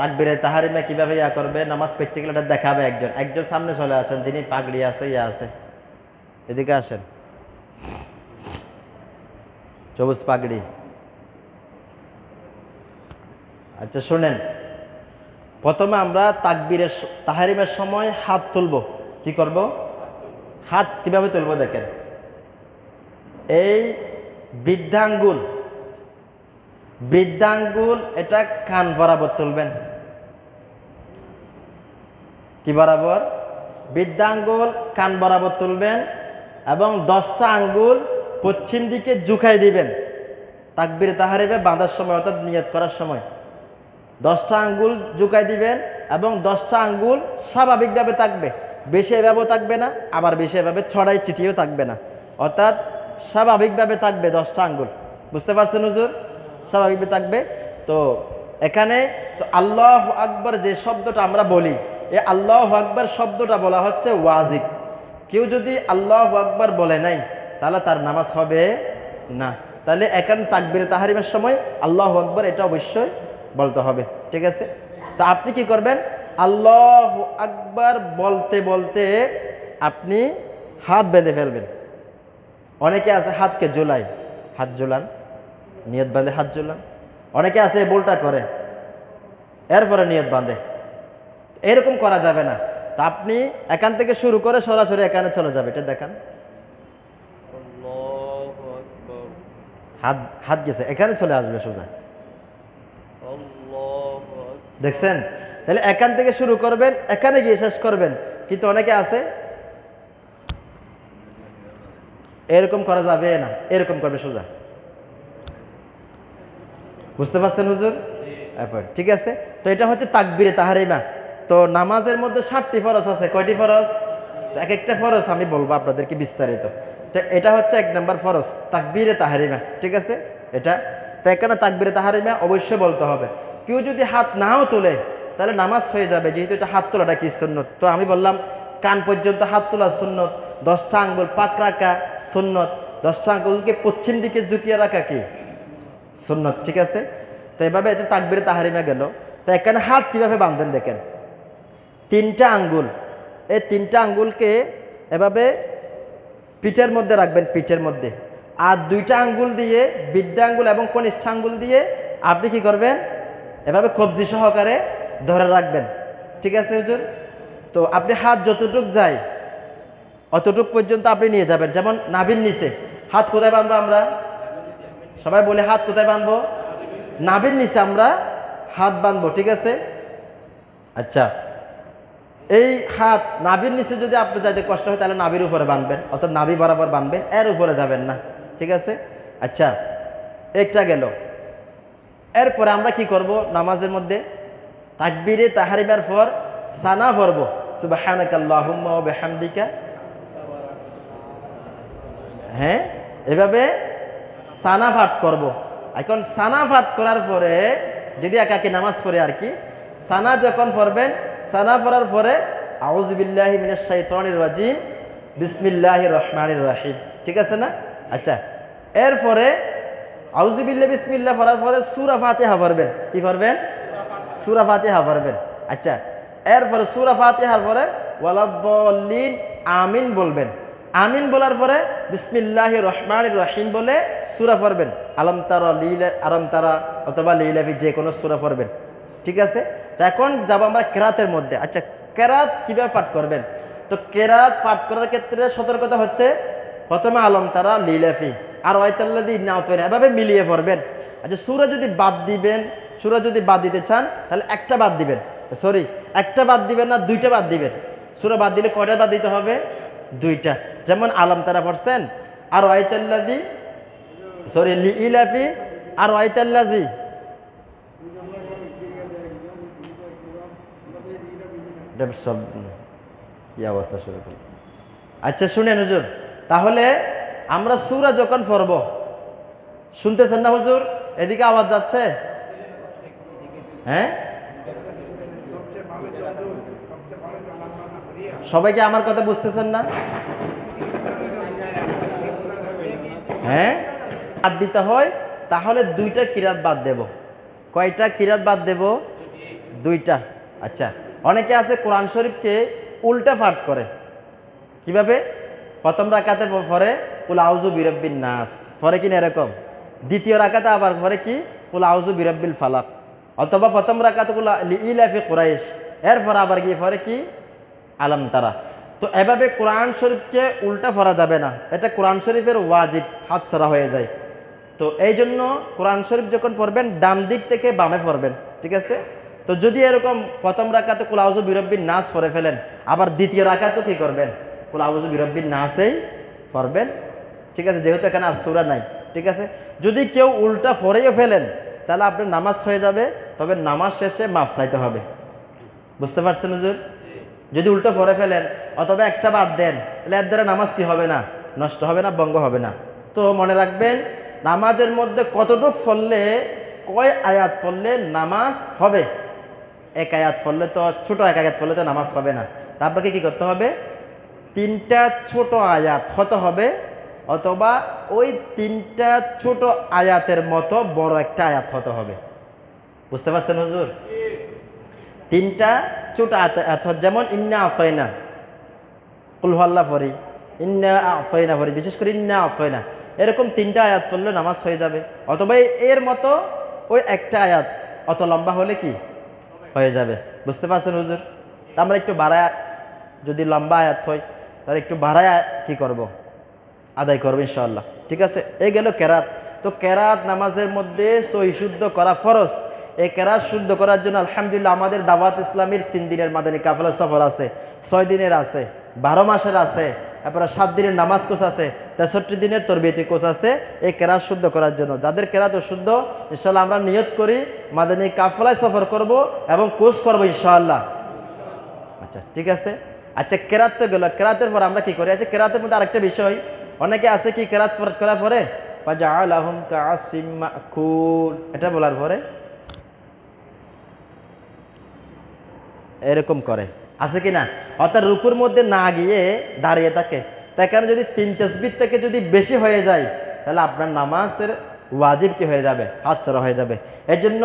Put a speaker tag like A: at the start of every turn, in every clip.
A: তাকবীরে তাহারিমা কিভাবে ইয়া করবে, নামাজ প্র্যাকটিক্যালটা দেখাবে একজন। একজন সামনে চলে আসেন, যিনি পাগড়ি আছে, ইয়া আছে, এদিকে আসেন, সবুজ পাগড়ি। আচ্ছা শুনেন, প্রথমে আমরা তাকবীরের তাহারিমের সময় হাত তুলব। কি করব? হাত কিভাবে তুলব দেখেন, এই বৃদ্ধাঙ্গুল এটা কান বরাবর তুলবেন। কি বরাবর? বৃদ্ধাঙ্গুল কান বরাবর তুলবেন এবং 10টা আঙ্গুল পশ্চিম দিকে ঝুঁকাই দিবেন। তাকবীরে তাহারিমে বাঁধার সময় অর্থাৎ নিয়ত করার সময় 10টা আঙ্গুল ঝুঁকাই দিবেন এবং 10টা আঙ্গুল স্বাভাবিকভাবে থাকবে, বেশি এভাবেও থাকবে না, আবার বেশি এভাবে ছড়াই ছিটিয়েও থাকবে না, অর্থাৎ স্বাভাবিকভাবে থাকবে 10টা আঙ্গুল। বুঝতে পারছেন হুজুর? স্বাভাবিকভাবে থাকবে। তো এখানে তো আল্লাহু আকবার যে শব্দটা আমরা বলি, এই আল্লাহু আকবার শব্দটা বলা হচ্ছে ওয়াজিব। কেউ যদি আল্লাহু আকবার বলে নাই তাহলে তার নামাজ হবে না। তাহলে এখানে তাকবীরে তাহারিমের সময় আল্লাহু আকবার এটা অবশ্যই বলতে হবে। ঠিক আছে? তো আপনি কি করবেন? আল্লাহু আকবার বলতে বলতে আপনি হাত বেঁধে ফেলবেন। অনেকে আছে হাতকে ঝোলায়, হাত ঝোলান, নিয়ত বাঁধে হাত ঝোলান। অনেকে আছে বোলটা করে, এরপরে নিয়ত বাঁধে। এরকম করা যাবে না। তো আপনি এখান থেকে শুরু করে সরাসরি এখানে চলে যাবে। এটা দেখান, হাত হাত গেছে, এখানে চলে আসবে সোজা। দেখছেন? তাহলে এখান থেকে শুরু করবেন, এখানে গিয়ে শেষ করবেন। কিন্তু অনেকে আছে এরকম করা যাবে না, এরকম করবে সোজা। বুঝতে পারছেন হুজুর? ঠিক আছে। তো এটা হচ্ছে তাকবীরে তাহারিমা। তো নামাজের মধ্যে 7টি ফরজ আছে। কয়টি ফরজ? এক একটা ফরজ আমি বলবো আপনাদেরকে বিস্তারিত। তো এটা হচ্ছে 1 নম্বর ফরজ, তাকবীরে তাহারিমা। ঠিক আছে? এটা তো এখানে তাকবীরে তাহারিমা অবশ্যই বলতে হবে। কেউ যদি হাত নাও তোলে তাহলে নামাজ হয়ে যাবে, যেহেতু এটা হাত তোলাটা কি সুন্নত। তো আমি বললাম কান পর্যন্ত হাত তোলা সুন্নত, 10টা আঙ্গুল পাক রাখা সুন্নত, 10টা আঙ্গুলকে পশ্চিম দিকে ঝুঁকিয়ে রাখা কি সুন্নত। ঠিক আছে? তো এভাবে এটা তাকবীরে তাহারিমা গেল। তো এখানে হাত কিভাবে বাঁধবেন দেখেন, 3টা আঙ্গুল, এই 3টা আঙ্গুলকে এভাবে পিঠের মধ্যে রাখবেন, পিঠের মধ্যে। আর 2টা আঙ্গুল দিয়ে, বৃদ্ধা আঙ্গুল এবং কনিষ্ঠ আঙ্গুল দিয়ে আপনি কি করবেন? এভাবে কবজি সহকারে ধরে রাখবেন। ঠিক আছে হুজুর? তো আপনি হাত যতটুক যায় অতটুক পর্যন্ত আপনি নিয়ে যাবেন। যেমন নাভির নিচে হাত কোথায় বাঁধবো আমরা? সবাই বলে হাত কোথায় বাঁধবো? নাভির নিচে আমরা হাত বাঁধবো। ঠিক আছে? আচ্ছা, এই হাত নাভির নিচে যদি আপনি যাইতে কষ্ট হয় তাহলে নাভির উপরে বাঁধবেন, অর্থাৎ নাভি বরাবর বাঁধবেন, এর উপরে যাবেন না। ঠিক আছে? আচ্ছা, একটা গেল। এরপরে আমরা কি করব? নামাজের মধ্যে তাকবীরে তাহারিমার পর সানা পড়ব, সুবহানাকাল্লাহুম্মা ওয়া বিহামদিকা। হ্যাঁ, এভাবে সানা পাঠ করব। এখন সানা পাঠ করার পরে যদি একাকি নামাজ পড়ে আর কি, সানা যখন পড়বেন, সানা পড়ার পরে আউযু বিল্লাহি মিনাশ শাইতানির রাজিম বিসমিল্লাহির রহমানির রহিম। ঠিক আছে না? আচ্ছা, এরপরে আউযু বিল্লাহি বিসমিল্লাহ পড়ার পরে সূরা ফাতিহা পড়বেন। কি পড়বেন? সূরা ফাতিহা পড়বেন। আচ্ছা, এরপরে সূরা ফাতিহার পরে ওয়ালাদ-দাল্লিন আমিন বলবেন। আমিন বলার পরে বিসমিল্লাহির রহমানির রহিম বলে সূরা পড়বেন। আলম তারা অথবা লিলাফি যে কোনো সূরা পড়বেন। ঠিক আছে? তো এখন যাব আমরা কেরাতের মধ্যে। আচ্ছা, কেরাত কিভাবে পাঠ করবেন? তো কেরাত পাঠ করার ক্ষেত্রে সতর্কতা হচ্ছে, প্রথমে আলম তারা, লিলাফি আর ওয়াইতাল্লাযী নাউতনা এভাবে মিলিয়ে পড়বেন। আচ্ছা, সূরা যদি বাদ দিবেন, সূরা যদি বাদ দিতে চান তাহলে একটা বাদ দিবেন। সরি, একটা বাদ দিবেন না, 2টা বাদ দিবেন। সূরা বাদ দিলে কয়টা বাদ দিতে হবে? 2টা। যেমন আলম তারা পড়ছেন, আর ওয়াইতাল্লাযী, সরি, লিলাফি আর ওয়াইতাল্লাযী। সব কি অবস্থা শুরু করল। আচ্ছা শুনেন হুজুর, তাহলে আমরা সূরা যখন পড়ব, শুনতেছেন না হুজুর? এদিকে আওয়াজ যাচ্ছে? হ্যাঁ, সবাইকে আমার কথা বুঝতেছেন না? হ্যাঁ, বাদ দিতে হয়, তাহলে 2টা কিরাত বাদ দেব। কয়টা কিরাত বাদ দেব? দুইটা। আচ্ছা, অনেকে আছে কোরআন শরীফকে উল্টা পাঠ করে। কিভাবে? প্রথম রাকাতে পড়ে কুল আউযু বিরাব্বিন নাস, পরে কিনা এরকম। দ্বিতীয় রাকাতে আবার পরে কি কুল আউযু বিরাব্বিল ফালাক, অথবা প্রথম রাকাতে কুল লিইলাফি কুরাইশ, এরপর আবার গিয়ে পরে কি আলাম তারা। তো এভাবে কোরআন শরীফকে উল্টা পড়া যাবে না, এটা কোরআন শরীফের ওয়াজিব, হাতছাড়া হয়ে যায়। তো এই জন্য কোরআন শরীফ যখন পড়বেন ডান দিক থেকে বামে পড়বেন, ঠিক আছে? তো যদি এরকম প্রথম রাকাতে কুল আউযু বিরাব্বিন নাস পড়ে ফেলেন, আবার দ্বিতীয় রাকাতেও কি করবেন? কুল আউযু বিরাব্বিন নাসেই পড়বেন, ঠিক আছে? যেহেতু এখানে আর সূরা নাই, ঠিক আছে? যদি কেউ উল্টা পড়েও ফেলেন তাহলে আপনার নামাজ হয়ে যাবে, তবে নামাজ শেষে মাফ চাইতে হবে। বুঝতে পারছেন হুজুর? যদি উল্টো পড়ে ফেলেন অথবা একটা বাদ দেন, তাহলে এর দ্বারা নামাজ কি হবে না? নষ্ট হবে না, ভঙ্গ হবে না। তো মনে রাখবেন, নামাজের মধ্যে কতটুক পড়লে, কয় আয়াত পড়লে নামাজ হবে। এক আয়াত পড়লে তো, ছোট এক আয়াত পড়লে তো নামাজ হবে না। তারপরে কি করতে হবে? তিনটা ছোট আয়াত হতে হবে, অথবা ওই তিনটা ছোট আয়াতের মতো বড় একটা আয়াত হতে হবে। বুঝতে পারছেন হুজুর? তিনটা ছোট আয়াত, যেমন ইন্না আতয়না, কুল হুয়াল্লাহ পড়ি, ইন্না আতয়না পড়ি, বিশেষ করে ইন্না আতয়না, এরকম তিনটা আয়াত পড়লে নামাজ হয়ে যাবে। অথবা এর মতো ওই একটা আয়াত অত লম্বা হলে কি হয়ে যাবে। বুঝতে পারছেন হুজুর? তা আমরা একটু বাড়ায়, যদি লম্বা আয়াত হয় তাহলে একটু বাড়ায় কি করব? আদায় করবো ইনশাআল্লাহ, ঠিক আছে? এই গেল কেরাত। তো কেরাত নামাজের মধ্যে সহি শুদ্ধ করা ফরজ। এই কেরাত শুদ্ধ করার জন্য আলহামদুলিল্লাহ আমাদের দাওয়াত ইসলামীর 3 দিনের মাদানী কাফেলা সফর আছে, 6 দিনের আছে, 12 মাসের আছে, তারপরে 7 দিনের নামাজ কোর্স আছে, 63 দিনের তরবিয়তি কোর্স আছে এই কেরাত শুদ্ধ করার জন্য। যাদের কেরাত শুদ্ধ, ইনশাআল্লাহ আমরা নিয়ত করি মাদানী কাফেলায় সফর করব এবং কোর্স করব ইনশাআল্লাহ। আচ্ছা, ঠিক আছে। আচ্ছা, কেরাত তো গেল। কেরাতের পর আমরা কি করি? আচ্ছা, কেরাতের মধ্যে আরেকটা বিষয়, অনেকে আছে কি কেরাত করার পরে ফাজআলাহুম কাআসফিম মাকুল, এটা বলার পরে এরকম করে, আছে কি না? অর্থাৎ রুকুর মধ্যে না গিয়ে দাঁড়িয়ে থাকে। তাই কারণে যদি 3 তাসবিহ থেকে যদি বেশি হয়ে যায় তাহলে আপনার নামাজের ওয়াজিব কি হয়ে যাবে? হাতছাড়া হয়ে যাবে। এর জন্য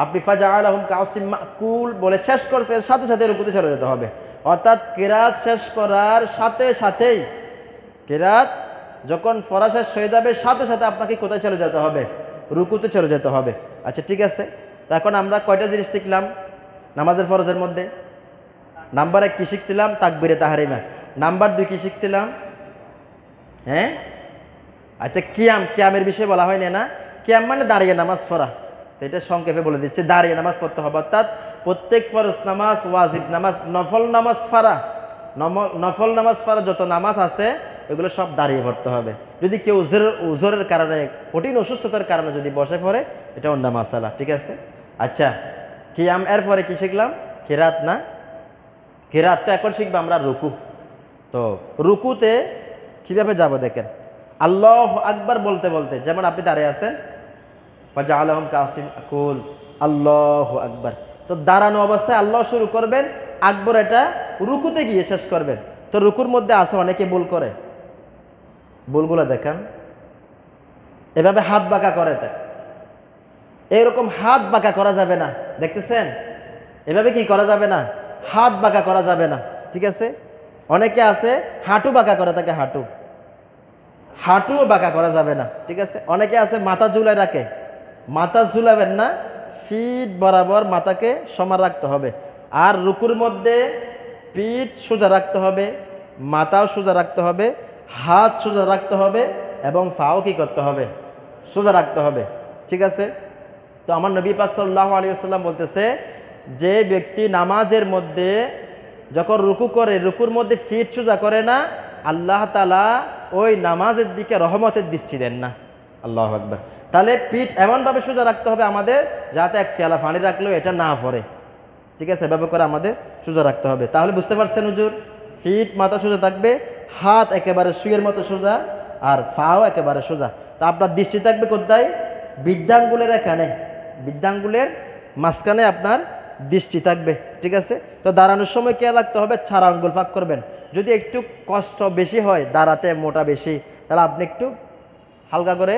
A: আপনি ফাজআলাহুম কাআসফিম মাকুল বলে শেষ করছেন, সাথে সাথে রুকুতে চলে যেতে হবে। অর্থাৎ কেরাত শেষ করার সাথে সাথেই, কেরাত যখন পড়া শেষ হয়ে যাবে সাথে সাথে আপনাকে কোথায় চলে যেতে হবে? রুকুতে চলে যেতে হবে। আচ্ছা, ঠিক আছে। তো এখন আমরা কয়টা জিনিস শিখলাম নামাজের ফরজের মধ্যে? নাম্বার 1 কি শিখছিলাম? তাকবীরে তাহরিমা। নাম্বার 2 কি শিখছিলাম? হ্যাঁ, আচ্ছা, কিয়ামের বিষয়ে বলা হয়নি না? কিয়াম মানে দাঁড়িয়ে নামাজ পড়া। তো এটা সংক্ষেপে বলে দিচ্ছে, দাঁড়িয়ে নামাজ পড়তে হবে। অর্থাৎ প্রত্যেক ফরজ নামাজ, ওয়াজিব নামাজ, নফল নামাজ ফারা, নফল নামাজ ফারা যত নামাজ আছে এগুলো সব দাঁড়িয়ে পড়তে হবে। যদি কেউ উজরের কারণে, কঠিন অসুস্থতার কারণে যদি বসে পড়ে, এটা অন্য মাসালা, ঠিক আছে? আচ্ছা, কিয়াম। এরপরে কি শিখলাম? কিরাত না? কিরাত তো এখন শিখবো আমরা রুকু। তো রুকুতে কীভাবে যাব দেখেন। আল্লাহু আকবার বলতে বলতে, যেমন আপনি দাঁড়িয়ে আছেন, ফাজআলাহুম কাআসফিম মাকুল, আল্লাহু আকবার। তো দাঁড়ানো অবস্থায় আল্লাহ শুরু করবেন, আকবর এটা রুকুতে গিয়ে শেষ করবেন। তো রুকুর মধ্যে আছে অনেকে ভুল করে, ভুলগুলো দেখান। এভাবে হাত বাঁকা করে, এরকম হাত বাঁকা করা যাবে না, দেখতেছেন? এভাবে কি করা যাবে না? হাত বাঁকা করা যাবে না, ঠিক আছে? অনেকে আছে হাঁটু বাঁকা করে থাকে, হাঁটুও বাঁকা করা যাবে না, ঠিক আছে? অনেকে আছে মাথা ঝুলায় রাখে, মাথা ঝুলাবেন না, ফিট বরাবর মাথাকে সমান রাখতে হবে। আর রুকুর মধ্যে পিঠ সোজা রাখতে হবে, মাথাও সোজা রাখতে হবে, হাত সোজা রাখতে হবে এবং পাও কি করতে হবে? সোজা রাখতে হবে, ঠিক আছে? তো আমার নবী পাক সাল্লাল্লাহু আলাইহি ওয়াসাল্লাম বলতেছে, যে ব্যক্তি নামাজের মধ্যে যখন রুকু করে, রুকুর মধ্যে ফিট সোজা করে না, আল্লাহ তাআলা ওই নামাজের দিকে রহমতের দৃষ্টি দেন না। আল্লাহু আকবার। তাহলে পিঠ এমনভাবে সোজা রাখতে হবে আমাদের, যাতে এক ফেলা পানি রাখলেও এটা না পড়ে, ঠিক আছে? এভাবে করে আমাদের সোজা রাখতে হবে। তাহলে বুঝতে পারছেন হুজুর? ফিট মাথা সোজা থাকবে, হাত একেবারে সুইয়ের মতো সোজা, আর পাও একেবারে সোজা। তা আপনার দৃষ্টি থাকবে কোথায়? বৃদ্ধাঙ্গুলের এখানে, বৃদ্ধাঙ্গুলের মাঝখানে আপনার দৃষ্টি থাকবে, ঠিক আছে? তো দাঁড়ানোর সময় কে লাগতে হবে? 4 আঙ্গুল ফাঁক করবেন। যদি একটু কষ্ট বেশি হয়, দাঁড়াতে মোটা বেশি, তাহলে আপনি একটু হালকা করে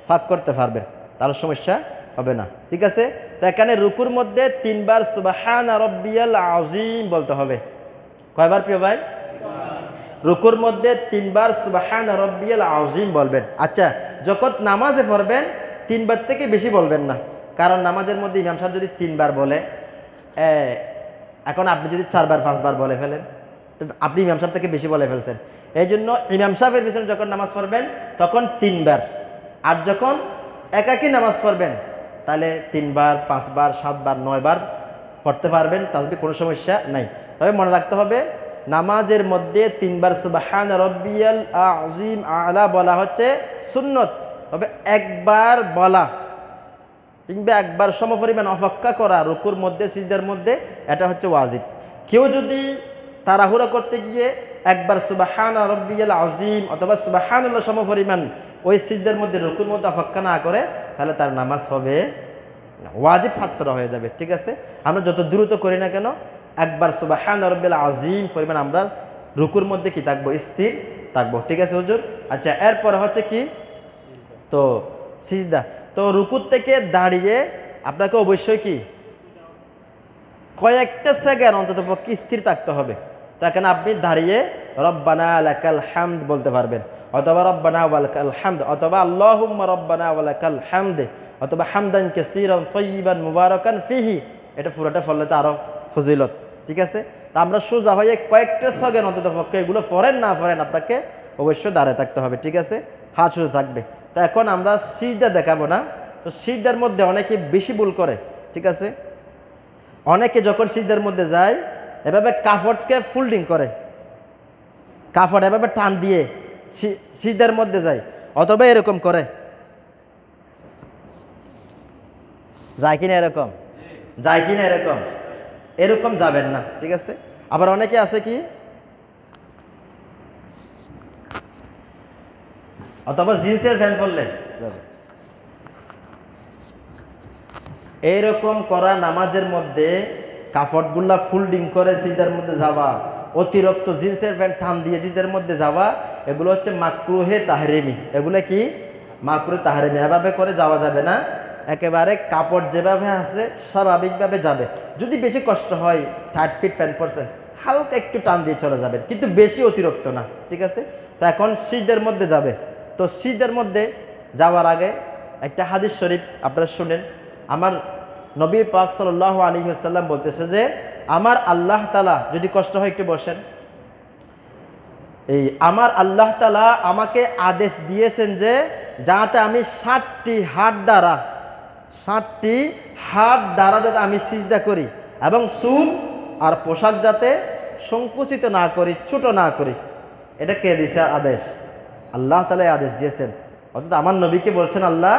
A: ফাঁক করতে পারবেন, তাহলে সমস্যা হবে না, ঠিক আছে। তো এখানে রুকুর মধ্যে 3 বার সুবহানা রাব্বিয়াল আযীম বলতে হবে। কয়বার প্রিয় ভাই? রুকুর মধ্যে 3 বার সুবহানা রাব্বিয়াল আযীম বলবেন। আচ্ছা, যখন নামাজে পড়বেন 3 বার থেকে বেশি বলবেন না, কারণ নামাজের মধ্যে ইমাম সাহেব যদি 3 বার বলে, এখন আপনি যদি 4 বার 5 বার বলে ফেলেন, তো আপনি ইমাম সাহেব থেকে বেশি বলে ফেলছেন। এই জন্য ইমাম সাহেবের পিছনে যখন নামাজ পড়বেন তখন 3 বার, আর যখন একাকী নামাজ পড়বেন তাহলে 3 বার 5 বার 7 বার 9 বার পড়তে পারবেন, তাসবিহ কোনো সমস্যা নাই। তবে মনে রাখতে হবে নামাজের মধ্যে 3 বার সুবহান রাব্বিয়াল আযীম আলা বলা হচ্ছে সুন্নত, তবে একবার বলা কিংবা একবার সমপরিমাণ অপেক্ষা করা রুকুর মধ্যে সিজদার মধ্যে এটা হচ্ছে ওয়াজিব। কেউ যদি তাড়াহুড়া করতে গিয়ে একবার সুবহান রাব্বিয়াল আযীম অথবা সুবহানাল্লাহ সমপরিমাণ ওই সিজদার মধ্যে রুকুর মধ্যে অপেক্ষা না করে তাহলে তার নামাজ হবে ওয়াজিব হাতছাড়া হয়ে যাবে, ঠিক আছে। আমরা যত দ্রুত করি না কেন একবার সুবহান রাব্বিল আযীম পরিমাণ আমরা রুকুর মধ্যে কি থাকবো, স্থির থাকবো, ঠিক আছে হুজুর। আচ্ছা, এরপরে হচ্ছে কি, তো সিজদা। তো রুকুর থেকে দাঁড়িয়ে আপনাকে অবশ্যই কি কয়েকটা সেকেন্ড অন্তত পক্ষে স্থির থাকতে হবে। তো এখানে আপনি দাঁড়িয়ে রব্বানা লাকাল হামদ বলতে পারবেন, অথবা রব্বানা ওয়ালাকাল হামদ, অথবা আল্লাহুম্মা রব্বানা ওয়ালাকাল হামদ, অথবা হামদান কাসীরান তাইয়িবান মুবারাকান ফিহি। এটা পুরোটা পড়লে তো আরো ফজিলত, ঠিক আছে। তা আমরা সোজা হয়ে কয়েকটা সেকেন্ড অন্তত পক্ষে এগুলো পড়েন না পড়েন আপনাকে অবশ্যই দাঁড়ায় থাকতে হবে, ঠিক আছে, হাত সোজা থাকবে। তো এখন আমরা সিজদা দেখাবো না। তো সিজদার মধ্যে অনেকে বেশি ভুল করে, ঠিক আছে। অনেকে যখন সিজদার মধ্যে যায় এভাবে কাপড়কে ফোল্ডিং করে, কাপড় এভাবে টান দিয়ে সিজদার মধ্যে যায়, অথবা এরকম করে, যায় কিনা এরকম, যায় কিনা এরকম, এরকম যাবেন না, ঠিক আছে। আবার অনেকে আছে কি অথবা জিন্সের প্যান্ট পরলে এইরকম করা, নামাজের মধ্যে কাপড়গুলা ফোল্ডিং করে সিজদার মধ্যে যাওয়া, অতিরিক্ত জিন্সের প্যান্ট টান দিয়ে সিজদার মধ্যে যাওয়া, এগুলো হচ্ছে মাকরুহে তাহরিমি। এগুলো কি মাকরুহে তাহরিমি, এভাবে করে যাওয়া যাবে না। একেবারে কাপড় যেভাবে আছে স্বাভাবিকভাবে যাবে। যদি বেশি কষ্ট হয় 30 ফিট প্যান্ট পরছেন, হালকা একটু টান দিয়ে চলে যাবেন, কিন্তু বেশি অতিরিক্ত না, ঠিক আছে। তো এখন সিজদার মধ্যে যাবে। তো সিজদার মধ্যে যাওয়ার আগে একটা হাদিস শরীফ আপনারা শুনেন। আমার নবী পাক সাল্লাল্লাহু আলাইহি ওয়াসাল্লাম বলতেছে যে আমার আল্লাহ তাআলা, যদি কষ্ট হয় একটু বসেন, এই আমার আল্লাহ তাআলা আমাকে আদেশ দিয়েছেন যে যাতে আমি 60টি হাত দ্বারা যাতে আমি সিজদা করি, এবং চুল আর পোশাক যাতে সংকুচিত না করি, ছোট না করি। এটা কে দিয়েছে আদেশ? আল্লাহ তাআলা আদেশ দিয়েছেন। অর্থাৎ আমার নবীকে বলছেন আল্লাহ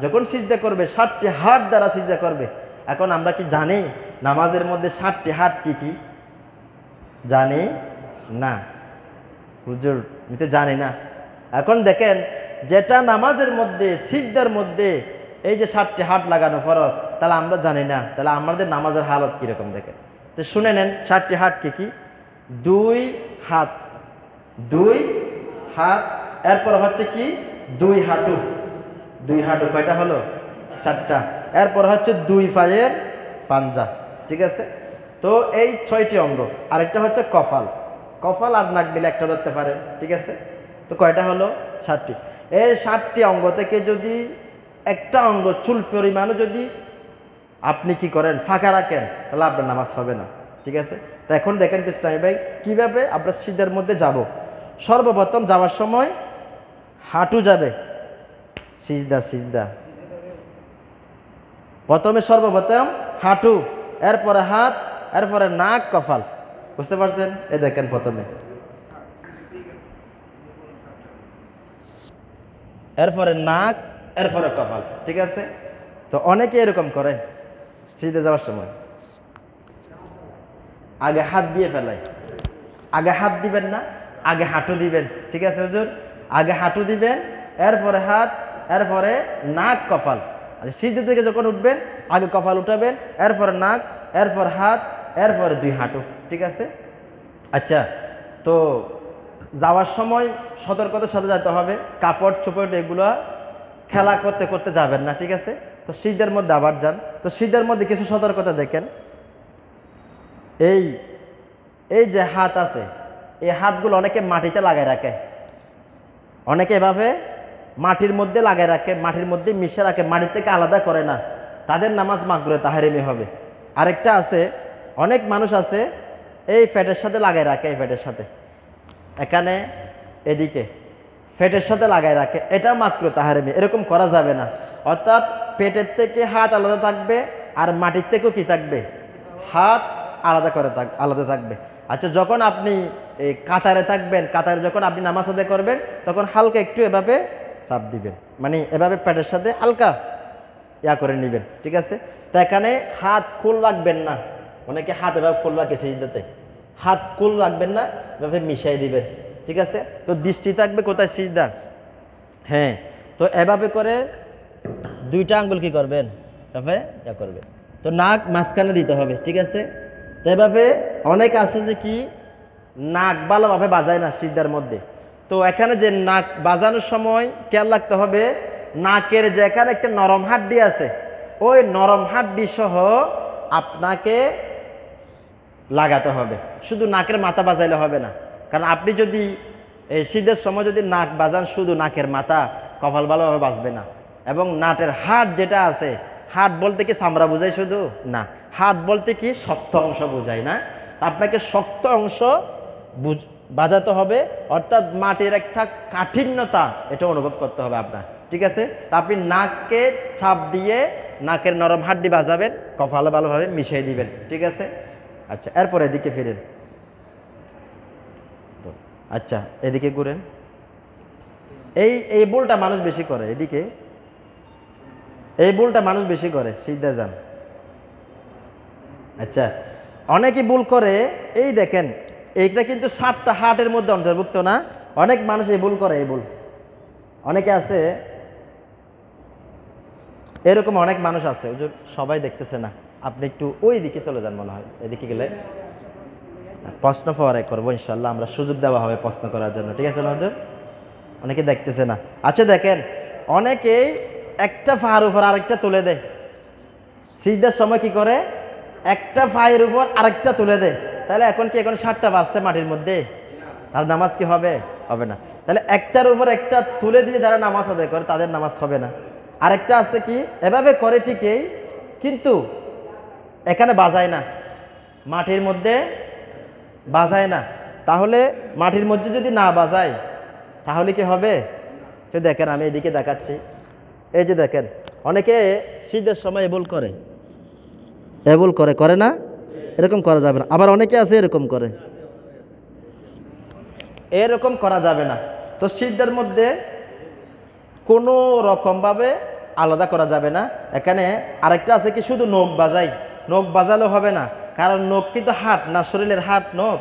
A: যখন সিজদা করবে 60টি হাত দ্বারা সিজদা করবে। এখন আমরা কি জানি নামাজের মধ্যে 60টি হাত কি কি? জানি না হুজুর, আমি তো জানি না। এখন দেখেন, যেটা নামাজের মধ্যে সিজদার মধ্যে এই যে 60টি হাত লাগানো ফরজ, তাহলে আমরা জানি না, তাহলে আমাদের নামাজের হালত কীরকম দেখেন। তো শুনে নেন 60টি হাত কি কি। 2 হাত, এরপর হচ্ছে কি 2 হাঁটু। 2 হাঁটু কয়টা হলো? 4টা। এরপর হচ্ছে 2 পায়ের পাঞ্জা, ঠিক আছে। তো এই 6টি অঙ্গ। আরেকটা হচ্ছে কপাল আর নাক মিলে একটা ধরতে পারেন, ঠিক আছে। তো কয়টা হলো? 60টি। এই 60টি অঙ্গ থেকে যদি একটা অঙ্গ চুল পরিমাণও যদি আপনি কি করেন ফাঁকা রাখেন, তাহলে আপনার নামাজ হবে না, ঠিক আছে। তো এখন দেখেন ইসলামী ভাই কীভাবে আমরা সিজদার মধ্যে যাব। সর্বপ্রথম যাওয়ার সময় হাঁটু যাবে, সিজদা। প্রথমে সর্বপ্রথম হাঁটু, এরপরে হাত, এরপরে নাক, কপাল। বুঝতে পারছেন? এ দেখেন প্রথমে, এরপরে নাক, এরপরে কপাল, ঠিক আছে। তো অনেকে এরকম করে সিজদা যাওয়ার সময় আগে হাত দিয়ে ফেলায়। আগে হাত দিবেন না, আগে হাঁটু দিবেন, ঠিক আছে হুজুর। আগে হাঁটু দিবেন, এরপরে হাত, এরপরে নাক, কপাল। আর সিজদা থেকে যখন উঠবেন আগে কপাল উঠাবেন, এরপরে নাক, এরপর হাত, এরপরে 2 হাঁটু, ঠিক আছে। আচ্ছা, তো যাওয়ার সময় সতর্কতার সাথে যেতে হবে। কাপড় চোপড় এগুলো খেলা করতে করতে যাবেন না, ঠিক আছে। তো সিজদার মধ্যে আবার যান। তো সিজদার মধ্যে কিছু সতর্কতা দেখেন। এই এই যে হাত আছে, এই হাতগুলো অনেকে মাটিতে লাগায় রাখে, অনেকে এভাবে মাটির মধ্যে লাগায় রাখে, মাটির মধ্যে মিশে রাখে, মাটির থেকে আলাদা করে না, তাদের নামাজ মাগরুহে তাহরিমি হবে। আরেকটা আছে, অনেক মানুষ আছে এই ফ্যাটের সাথে লাগায় রাখে, এই ফ্যাটের সাথে এখানে এদিকে ফ্যাটের সাথে লাগায় রাখে, এটা মাকরুহে তাহরিমি, এরকম করা যাবে না। অর্থাৎ পেটের থেকে হাত আলাদা থাকবে আর মাটির থেকেও কি থাকবে, হাত আলাদা থাকবে। আচ্ছা, যখন আপনি এই কাতারে থাকবেন, কাতারে যখন আপনি নামাজ আদায় করবেন তখন হালকা একটু এভাবে চাপ দিবেন, মানে এভাবে পেটের সাথে হালকা ইয়া করে নেবেন, ঠিক আছে। তো এখানে হাত খোল রাখবেন না, অনেকে হাত এভাবে খোল রাখে সিজদাতে, হাত খোল রাখবেন না, এভাবে মিশাই দিবেন, ঠিক আছে। তো দৃষ্টি থাকবে কোথায়, সিজদা, হ্যাঁ। তো এভাবে করে দুইটা আঙ্গুল কি করবেন, এভাবে ইয়া করবেন। তো নাক মাঝখানে দিতে হবে, ঠিক আছে। তো এভাবে অনেক আছে যে কি নাক ভালোভাবে বাজায় না সিজদার মধ্যে। তো এখানে যে নাক বাজানোর সময় খেয়াল রাখতে হবে, নাকের যে এখানে একটা নরম হাড্ডি আছে, ওই নরম হাড্ডি সহ আপনাকে লাগাতে হবে, শুধু নাকের মাথা বাজাইলে হবে না। কারণ আপনি যদি এই সিজদার সময় যদি নাক বাজান শুধু নাকের মাথা, কপাল ভালোভাবে বাজবে না। এবং নাটের হাড় যেটা আছে, হাড় বলতে কি চামড়া বোঝায় শুধু না, হাড় বলতে কি শক্ত অংশ বোঝায় না। আপনাকে শক্ত অংশ বাজাতে হবে, অর্থাৎ মাটির একটা কাঠিন্যতা এটা অনুভব করতে হবে আপনার, ঠিক আছে। তা আপনি নাককে ছাপ দিয়ে নাকের নরম হাড্ডি বাজাবেন, কপালে ভালোভাবে মিশিয়ে দিবেন, ঠিক আছে। আচ্ছা, এরপর এদিকে ফিরেন, আচ্ছা এদিকে ঘুরেন। এই ভুলটা মানুষ বেশি করে, এদিকে এই ভুলটা মানুষ বেশি করে, সিজদা যান। আচ্ছা, অনেকে ভুল করে, এই দেখেন এইটা কিন্তু 7টা হার্টের মধ্যে অন্তর্ভুক্ত না, অনেক মানুষ এই ভুল করে, এই ভুল অনেকে আছে, এরকম অনেক মানুষ আছে, সবাই দেখতেছে না, আপনি একটু ওই দিকে চলে যান, মনে হয় এদিকে গেলে প্রশ্ন পরে করবো ইনশাল্লাহ, আমরা সুযোগ দেওয়া হবে প্রশ্ন করার জন্য, ঠিক আছে না হুজুর? অনেকে দেখতেছে না। আচ্ছা দেখেন, অনেকেই একটা পায়ের উপর আরেকটা তুলে দেয়, সিজদার সময় কি করে, একটা পায়ের উপর আরেকটা তুলে দেয়। তাহলে এখন কি এখন 7টা বাজছে মাটির মধ্যে, তার নামাজ কি হবে? হবে না। তাহলে একটার উপর একটা তুলে দিয়ে যারা নামাজ আদায় করে তাদের নামাজ হবে না। আরেকটা আছে কি এভাবে করে ঠিকই, কিন্তু এখানে বাজায় না, মাটির মধ্যে বাজায় না। তাহলে মাটির মধ্যে যদি না বাজায় তাহলে কি হবে? তো দেখেন, আমি এদিকে দেখাচ্ছি, এই যে দেখেন, অনেকে সিজদার সময় এবল করে না, এরকম করা যাবে না। আবার অনেকে আছে এরকম করে, এরকম করা যাবে না। তো সিজদার মধ্যে কোনো রকমভাবে আলাদা করা যাবে না। এখানে আরেকটা আছে কি, শুধু নখ বাজাই, নখ বাজালেও হবে না, কারণ নখ কিন্তু হাট না, শরীরের হাট নখ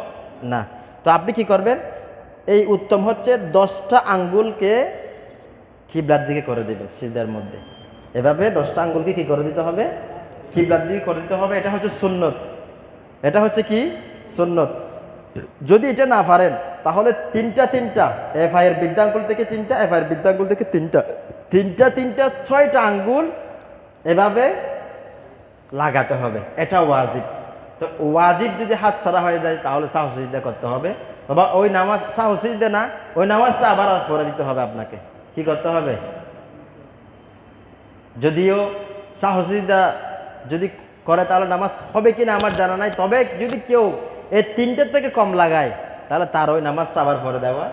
A: না। তো আপনি কি করবেন, এই উত্তম হচ্ছে 10টা আঙ্গুলকে কিবলার দিকে করে দেবেন সিজদার মধ্যে, এভাবে 10টা আঙ্গুলকে কি করে দিতে হবে, কিবলার দিকে করে দিতে হবে। এটা হচ্ছে সুন্নত, এটা হচ্ছে কি সুন্নত। যদি এটা না পারেন তাহলে তিনটা এফ আইয়ের বৃদ্ধাঙ্গুল থেকে 3টা, এফ আইয়ের বৃদ্ধাঙ্গুল থেকে 3টা, 6টা আঙ্গুল এভাবে লাগাতে হবে, এটা ওয়াজিব। তো ওয়াজিব যদি হাত ছাড়া হয়ে যায় তাহলে সাহু সিজদা করতে হবে, বাবা ওই নামাজ সাহু সিজদা না, ওই নামাজটা আবার পড়ে দিতে হবে আপনাকে, কি করতে হবে? যদিও সাহু সিজদা যদি করে তাহলে নামাজ হবে কিনা আমার জানা নাই, তবে যদি কেউ এই 3টের থেকে কম লাগায় তাহলে তার ওই নামাজটা আবার পড়ে দেওয়া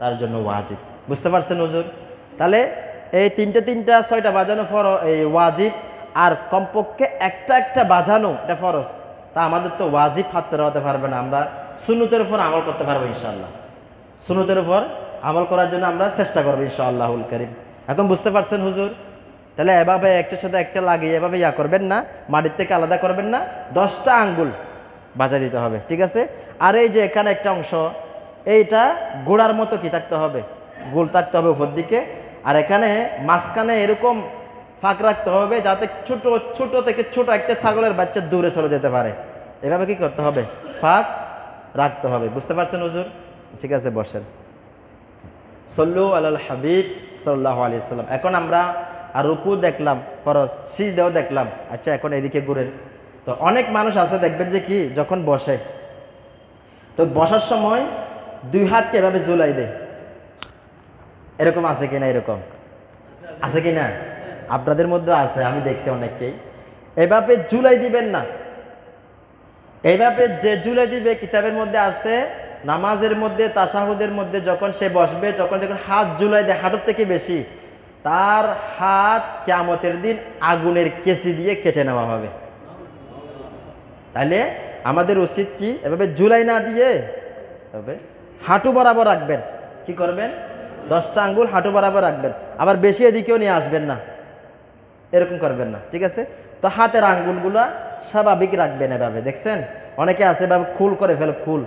A: তার জন্য ওয়াজিব। বুঝতে পারছেন হুজুর? তাহলে এই 6টা বাজানো এই ওয়াজিব, আর কমপক্ষে একটা বাজানো এটা ফরজ। তা আমাদের তো ওয়াজিব হাত ছাড়া হতে পারবে না, আমরা সুন্নতের উপর আমল করতে পারবো ইনশাআল্লাহ, সুন্নতের উপর আমল করার জন্য আমরা চেষ্টা করবো ইনশাআল্লাহুল কারীম। এখন বুঝতে পারছেন হুজুর? তাহলে এভাবে একটার সাথে একটা লাগিয়ে এভাবে ইয়া করবেন না, মাটির থেকে আলাদা করবেন না, 10টা আঙ্গুল বাজা দিতে হবে, ঠিক আছে। আর এই যে এখানে একটা অংশ, এইটা গোড়ার মতো কি থাকতে হবে, গোল থাকতে হবে উপর দিকে, আর এখানে মাঝখানে এরকম ফাঁক রাখতে হবে যাতে ছোট থেকে ছোট একটা ছাগলের বাচ্চা দূরে চলে যেতে পারে, এভাবে কি করতে হবে, ফাঁক রাখতে হবে। বুঝতে পারছেন হুজুর? ঠিক আছে, বসেন। সল্লু আলাল হাবিব সাল্লাল্লাহু আলাইহি ওয়াসাল্লাম। এখন আমরা আর রুকু দেখলাম ফরজ, সিজদাও দেখলাম, আচ্ছা এখন এদিকে ঘুরেন। তো অনেক মানুষ আছে দেখবেন যে কি যখন বসে তো বসার সময় দুই হাতকে এভাবে ঝুলাই দেয়, এরকম আছে কিনা? এরকম আছে কিনা? আপনাদের মধ্যে আছে, আমি দেখছি অনেককেই। এভাবে ঝুলাই দিবেন না। এইভাবে যে ঝুলাই দিবে, কিতাবের মধ্যে আছে নামাজের মধ্যে তাশাহুদের মধ্যে যখন সে বসবে, যখন হাত ঝুলাই দেয় হাঁটুর থেকে বেশি, তার হাত কিয়ামতের দিন আগুনের কেচি দিয়ে কেটে নেওয়া হবে। তাহলে আমাদের উচিত কি, এভাবে ঝুলাই না দিয়ে তবে হাঁটু বরাবর রাখবেন। কি করবেন? 10টা আঙ্গুল হাঁটু বরাবর রাখবেন, আবার বেশি এদিকেও নিয়ে আসবেন না, এরকম করবেন না, ঠিক আছে? তো হাতের আঙ্গুলগুলা স্বাভাবিক রাখবেন এভাবে। দেখছেন অনেকে আছে এভাবে খুল করে ফেলে, খুল।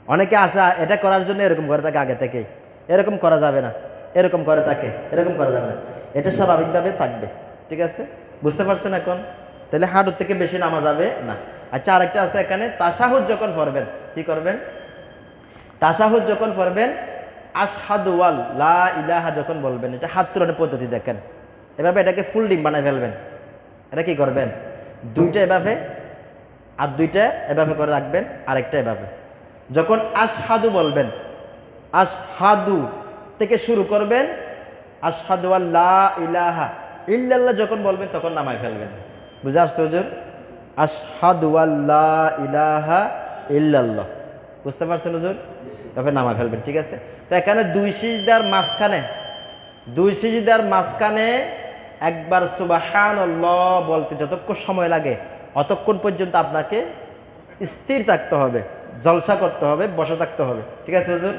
A: অনেকে আছে এটা করার জন্য এরকম করে থাকে আগে থেকেই, এরকম করা যাবে না, এরকম করে থাকে, এরকম করা যাবে না, এটা স্বাভাবিকভাবে থাকবে, ঠিক আছে? বুঝতে পারছেন এখন? তাহলে হাঁটুর থেকে বেশি নামা যাবে না। আচ্ছা আরেকটা আছে এখানে, তাশাহুদ যখন পড়বেন কি করবেন? তাশাহুদ যখন পড়বেন আশহাদু আল্লা ইলাহা যখন বলবেন, এটা হাত তুলনের পদ্ধতি দেখেন, এভাবে এটাকে ফুল ডিম বানায় ফেলবেন। এটা কি করবেন? দুইটা এভাবে আর দুইটা এভাবে করে রাখবেন, আরেকটা এভাবে। যখন আশহাদু বলবেন, আশহাদু থেকে শুরু করবেন, আশহাদু আল্লা ইলাহা ইল্লাল্লাহ যখন বলবেন তখন নামায় ফেলবেন। বুঝে আসছে হুজুর? আশহাদু আল্লা ইলাহা ইল্লাল্লাহ, বুঝতে পারছেন হুজুর? তবে নামায় ফেলবেন, ঠিক আছে? তো এখানে দুই সিজদার মাঝখানে একবার সুবহানাল্লাহ বলতে যতক্ষণ সময় লাগে অতক্ষণ পর্যন্ত আপনাকে স্থির থাকতে হবে, জলসা করতে হবে, বসে থাকতে হবে, ঠিক আছে হুজুর?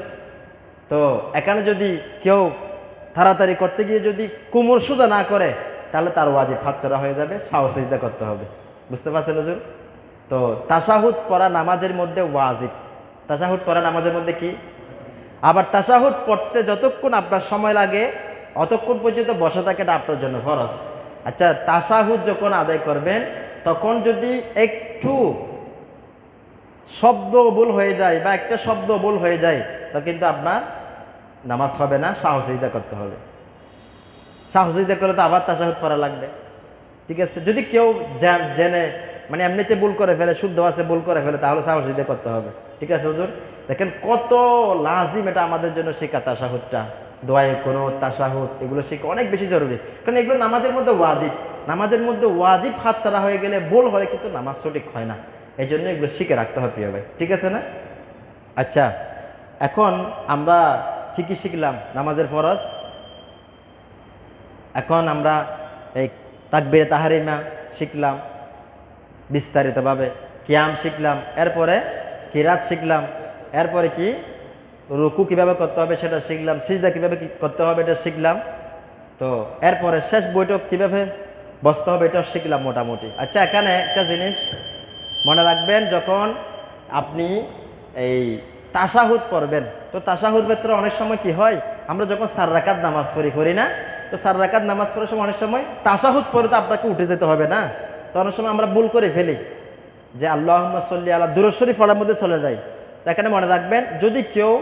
A: তো এখানে যদি কেউ তাড়াতাড়ি করতে গিয়ে যদি কোমর সোজা না করে তাহলে তার ওয়াজিব হাতছাড়া হয়ে যাবে, সাও সিজদা করতে হবে। বুঝতে পারছেন হুজুর? তো তাশাহুদ পড়া নামাজের মধ্যে ওয়াজিব। তাশাহুদ পড়া নামাজের মধ্যে কি? আবার তাশাহুদ পড়তে যতক্ষণ আপনার সময় লাগে অতক্ষণ পর্যন্ত বসে থাকাটা আপনার জন্য ফরজ। আচ্ছা তাশাহুদ যখন আদায় করবেন তখন যদি একটু শব্দ ভুল হয়ে যায় বা একটা শব্দ ভুল হয়ে যায় তো কিন্তু আপনার নামাজ হবে না, সাও সিজদা করতে হবে। সাও সিজদা করলে তো আবার তাশাহুদ পড়া লাগবে, ঠিক আছে? যদি কেউ জেনে মানে এমনিতে ভুল করে ফেলে, শুদ্ধ আছে ভুল করে ফেলে, তাহলে সাও সিজদা করতে হবে, ঠিক আছে হুজুর? দেখেন কত লাজিম এটা আমাদের জন্য শেখা, তাশাহুদটা, দোয়ায়ে কুনুত, তাশাহুদ, এগুলো শেখা অনেক বেশি জরুরি, কারণ এগুলো নামাজের মধ্যে ওয়াজিব। নামাজের মধ্যে ওয়াজিব হাতছাড়া হয়ে গেলে ভুল হয় কিন্তু নামাজ সঠিক হয় না, এই জন্য এগুলো শিখে রাখতে হবে প্রিয় ভাই, ঠিক আছে না? আচ্ছা এখন আমরা ঠিকই শিখলাম নামাজের ফরজ। এখন আমরা এই তাকবীরে তাহরিমা শিখলাম বিস্তারিতভাবে, কিয়াম শিখলাম, এরপরে কিরাত শিখলাম, এরপরে কি রুকু কিভাবে করতে হবে সেটা শিখলাম, সিজদা কিভাবে করতে হবে এটা শিখলাম। তো এরপরে শেষ বৈঠক কিভাবে বসতে হবে এটাও শিখলাম মোটামুটি। আচ্ছা এখানে একটা জিনিস মনে রাখবেন, যখন আপনি এই তাশাহুদ পড়বেন তো তাশাহুদ ভেতরে অনেক সময় কি হয়, আমরা যখন 4 রাকাত নামাজ পড়ি না, তো 4 রাকাত নামাজ পড়ার সময় অনেক সময় তাশাহুদ পড়ে তো আপনাকে উঠে যেতে হবে না, তো অনেক সময় আমরা ভুল করে ফেলি যে আল্লাহুম্মা সাল্লি আলা দুরূদ শরীফ পড়ার মধ্যে চলে যায়। তো এখানে মনে রাখবেন যদি কেউ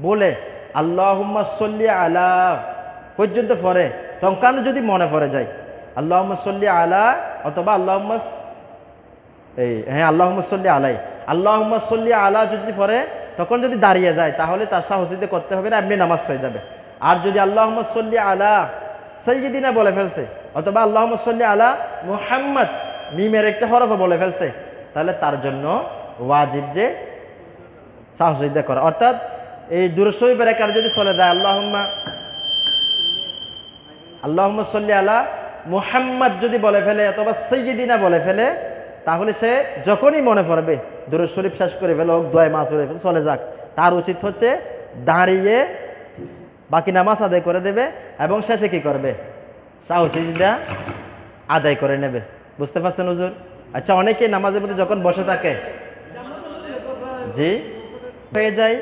A: বলে আল্লাহুম্মা সাল্লি আলা পর্যন্ত পড়ে তখন যদি মনে পড়ে যায় আল্লাহুম্মা সাল্লি আলা অথবা আল্লাহুম্মা আল্লাহুম্মা সাল্লি আলা যদি পড়ে তখন যদি দাঁড়িয়ে যায় তাহলে তার সাহসিতে করতে হবে না, এমনি নামাজ হয়ে যাবে। আর যদি আল্লাহুম্মা সাল্লি আলা সাইয়্যিদিনা বলে ফেলছে অথবা আল্লাহুম্মা সাল্লি আলা মুহাম্মদ মিমের একটা হরফ বলে ফেলছে তাহলে তার জন্য ওয়াজিব যে সাহসিদা করা, অর্থাৎ এই দুরূদ শরীফের একার যদি চলে যায় আল্লাহুম্মা সাল্লি আলা মুহাম্মদ যদি বলে ফেলে অথবা সাইয়্যিদিনা বলে ফেলে তাহলে সে যখনই মনে পড়বে দুরূদ শরীফ শেষ করে ফেলে হোক, দোয়া মাসুরে ফেলে চলে যাক, তার উচিত হচ্ছে দাঁড়িয়ে বাকি নামাজ আদায় করে দেবে এবং শেষে কি করবে, সাহসিদা আদায় করে নেবে। বুঝতে পারছেন হুজুর? আচ্ছা অনেকে নামাজের মধ্যে যখন বসে থাকে জি হয়ে যায়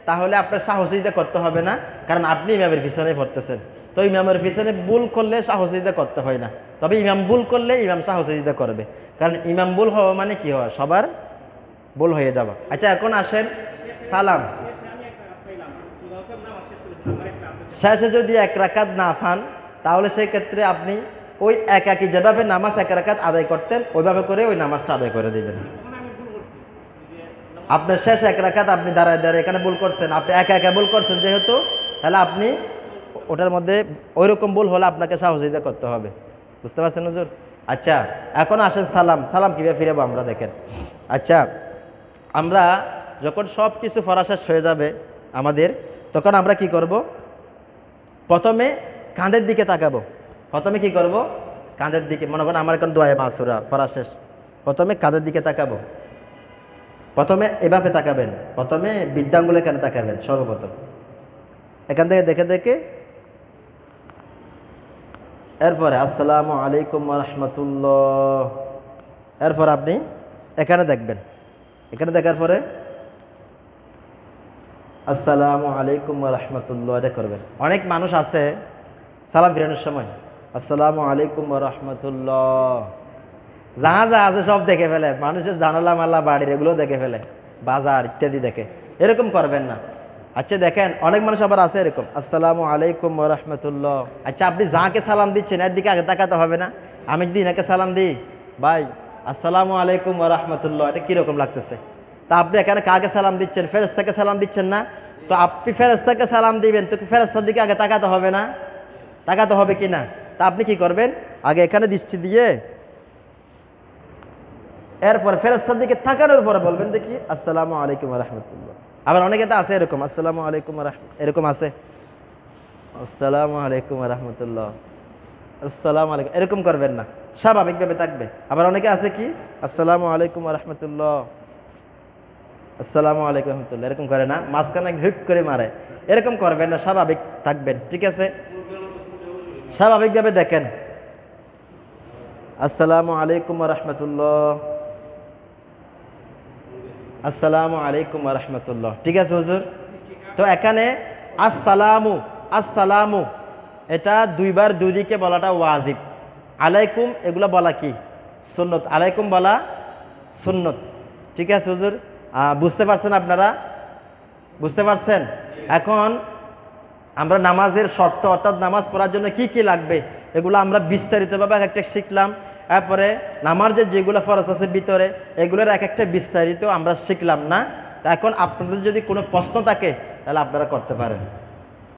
A: তাহলে আপনার সাহসিদা করতে হবে না, কারণ আপনি ইমামের পিছনে পড়তেছেন। তো ইমামের পিছনে ভুল করলে সাহসিদা করতে হয় না, তবে ইমাম ভুল করলে ইমাম সাহসিদা করবে, কারণ ইমাম ভুল হওয়া মানে কি হওয়া, সবার ভুল হয়ে যাওয়া। আচ্ছা এখন আসেন সালাম শেষে যদি 1 রাকাত না পান তাহলে সেই ক্ষেত্রে আপনি ওই একাকি যেভাবে নামাজ এক রাকাত আদায় করতেন ওইভাবে করে ওই নামাজটা আদায় করে দিবেন। আপনার শেষ এক রাকাত আপনি দাঁড়ায় দাঁড়ায় এখানে ভুল করছেন, আপনি একা একা ভুল করছেন যেহেতু, তাহলে আপনি ওটার মধ্যে ওই রকম ভুল হলে আপনাকে সহযোগিতা করতে হবে। বুঝতে পারছেন হুজুর? আচ্ছা, এখন আসেন সালাম কীভাবে ফিরাবো আমরা দেখেন। আচ্ছা, আমরা যখন সব কিছু পড়া শেষ হয়ে যাবে আমাদের, তখন আমরা কি করব? প্রথমে কাঁধের দিকে তাকাবো। প্রথমে কি করব? কাঁধের দিকে। মনে করেন আমার এখন দোয়া মাসুরা পড়া শেষ, প্রথমে কাঁধের দিকে তাকাবো। প্রথমে এভাবে তাকাবেন, প্রথমে বৃদ্ধাঙ্গুলে এখানে তাকাবেন সর্বপ্রথম, এখান থেকে দেখে দেখে, এরপরে আসসালামু আলাইকুম ওয়া রাহমাতুল্লাহ, এরপর আপনি এখানে দেখবেন, এখানে দেখার পরে আসসালামু আলাইকুম ওয়া রাহমাতুল্লাহ এটা করবেন। অনেক মানুষ আছে সালাম ফিরানোর সময় আসসালামু আলাইকুম ওয়া রাহমাতুল্লাহ, যা আছে সব দেখে ফেলে, মানুষের জানালা মাল্লা বাড়ির এগুলো দেখে ফেলে, বাজার ইত্যাদি দেখে, এরকম করবেন না। আচ্ছা দেখেন, অনেক মানুষ আবার আছে এরকম আসসালামু আলাইকুম ওয়া রাহমাতুল্লাহ। আচ্ছা, আপনি যাকে সালাম দিচ্ছেন এর দিকে আগে তাকাতে হবে না? আমি যদি এনাকে সালাম দিই, ভাই আসসালামু আলাইকুম ওয়া রাহমাতুল্লাহ, এটা কীরকম লাগতেছে? তা আপনি এখানে কাকে সালাম দিচ্ছেন? ফেরেশতাকে সালাম দিচ্ছেন না? তো আপনি ফেরেশতাকে সালাম দিবেন, তো ফেরেশতার দিকে আগে তাকাতে হবে না? তাকাতে হবে কি না? তা আপনি কি করবেন? আগে এখানে দৃষ্টি দিয়ে এরপর ফেরেশতার দিকে তাকানোর পরে বলবেন দেখি আসসালামু আলাইকুম ওয়া রাহমাতুল্লাহ। আবার অনেকে তো আছে এরকম আসসালামু আলাইকুম ওয়া রাহমাতুল্লাহ, এরকম আছে আসসালামু আলাইকুম ওয়া রাহমাতুল্লাহ, আসসালামু আলাইকুম, এরকম করবেন না, স্বাভাবিকভাবে থাকবে। আবার অনেকে আছে কি আসসালামু আলাইকুম ওয়া রাহমাতুল্লাহ, আসসালামু আলাইকুম ওয়া রাহমাতুল্লাহ, এরকম করে না, মাঝখানে হুক করে মারে, এরকম করবেন না, স্বাভাবিক থাকবেন। ঠিক আছে, স্বাভাবিকভাবে দেখেন আসসালামু আলাইকুম ওয়া রাহমাতুল্লাহ, আসসালামু আলাইকুম ওয়া রাহমাতুল্লাহ। ঠিক আছে হুজুর? তো এখানে আসসালামু এটা দুইবার দুই দিকে বলাটা ওয়াজিব, আলাইকুম এগুলো বলা কি সুন্নত, আলাইকুম বলা সুন্নত। ঠিক আছে হুজুর? বুঝতে পারছেন আপনারা? বুঝতে পারছেন? এখন আমরা নামাজের শর্ত অর্থাৎ নামাজ পড়ার জন্য কি কি লাগবে এগুলো আমরা বিস্তারিতভাবে এক একটা শিখলাম। এরপরে নামাজের যেগুলো ফরজ আছে ভিতরে এগুলোর এক একটা বিস্তারিত আমরা শিখলাম না। তা এখন আপনাদের যদি কোনো প্রশ্ন থাকে তাহলে আপনারা করতে পারেন।